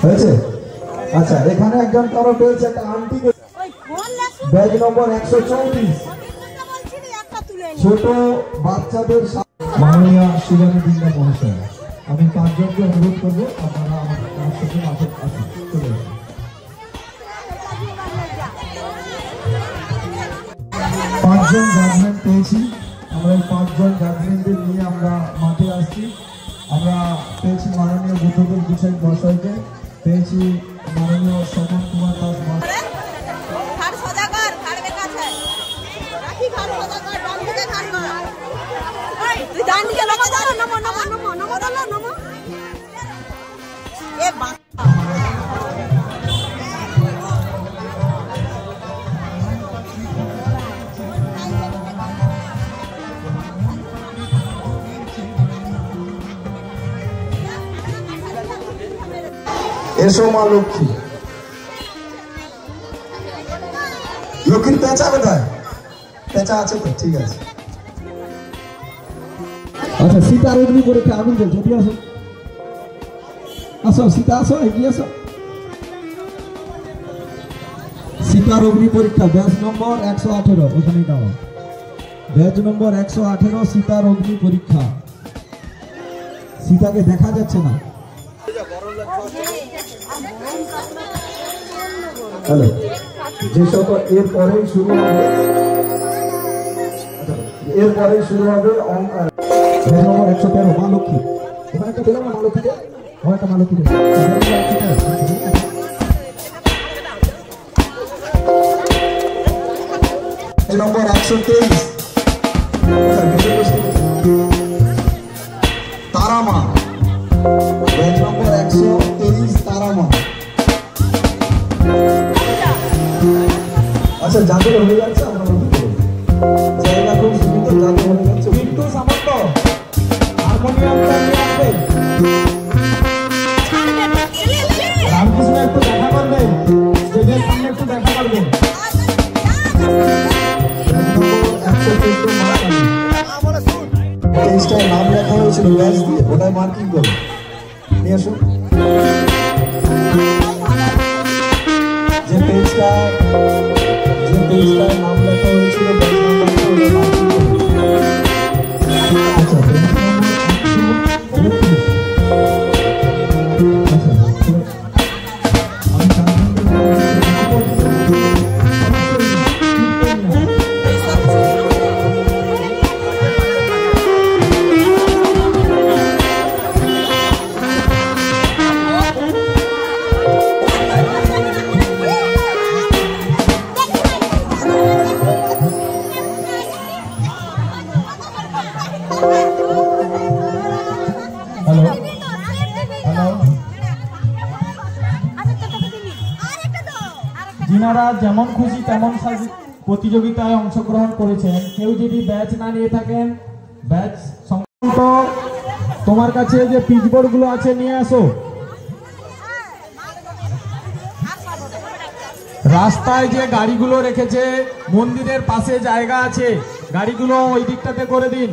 হয়েছে? আচ্ছা, এখানে একজন কারো পেয়েছে একটা আন্টি, ব্যাগ নম্বর 134, ছোট বাচ্চাদের মাননীয় শিবানী দিন্দা মহাশয়। আমি 5 জনকে অনুরোধ করবো আপনারা আমার সাথে আসুন, চলে আসুন। 5 জন জাজমেন্ট পেয়েছি আমরা। এই 5 জন জাজমেন্টদের নিয়ে আমরা মাঠে আসছি। আমরা পেয়েছি মাননীয় বুদ্ধদেব গোসাই মহাশয়কে, পেয়েছি মাননীয় সমন কুমার দাস মহাশয়। এসো মা লক্ষ্মী। লক্ষ্মীর পেঁচা কোথায়? পেঁচা আছে তো, ঠিক আছে। আচ্ছা, সীতার অগ্নি পরীক্ষা আগুন চলছে, ঠিক আছে। আসো সীতা, আসো, এগিয়ে আসো। সীতার অগ্নি পরীক্ষা ব্যাচ নম্বর 118, ওখানেই দাও। ব্যাচ নম্বর 118 সীতার অগ্নি পরীক্ষা। সীতাকে দেখা যাচ্ছে না। হ্যালো, যে সকল এরপরেই শুরু হবে নম্বর 113 মা লক্ষ্মী। এখানে একটা দিলাম মা লক্ষ্মীকে, একটা মা লক্ষ্মীকে নম্বর 123 তারা মা। ব্যাচ নম্বর 123 তারা মা। আচ্ছা, যাদের হয়ে যাচ্ছে আমরা জায়গা খুব সীমিত, যাদের হয়ে যাচ্ছে বিট্টু সামন্ত হারমোনিয়ামটা নিয়ে আসবে। রামকৃষ্ণ একটু দেখা করবেন, স্টেজের সামনে একটু দেখা করবেন। পেজটায় নাম লেখা হয়েছিল ব্যাচ দিয়ে, ওটাই মার্কিং করবে। নিয়ে আসুন যে পেজটায় নাম লেখা হয়েছিল ব্যাচ নাম্বারটা, ওটাই মার্কিং করবে। আচ্ছা, যিনারা যেমন খুশি তেমন প্রতিযোগিতায় অংশগ্রহণ করেছেন, কেউ যদি ব্যাচ না নিয়ে থাকেন, ব্যাচ সংক্রান্ত তোমার কাছে যে পিচবোর্ড গুলো আছে নিয়ে আসো। রাস্তায় যে গাড়িগুলো রেখেছে, মন্দিরের পাশে জায়গা আছে, গাড়িগুলো ওই দিকটাতে করে দিন।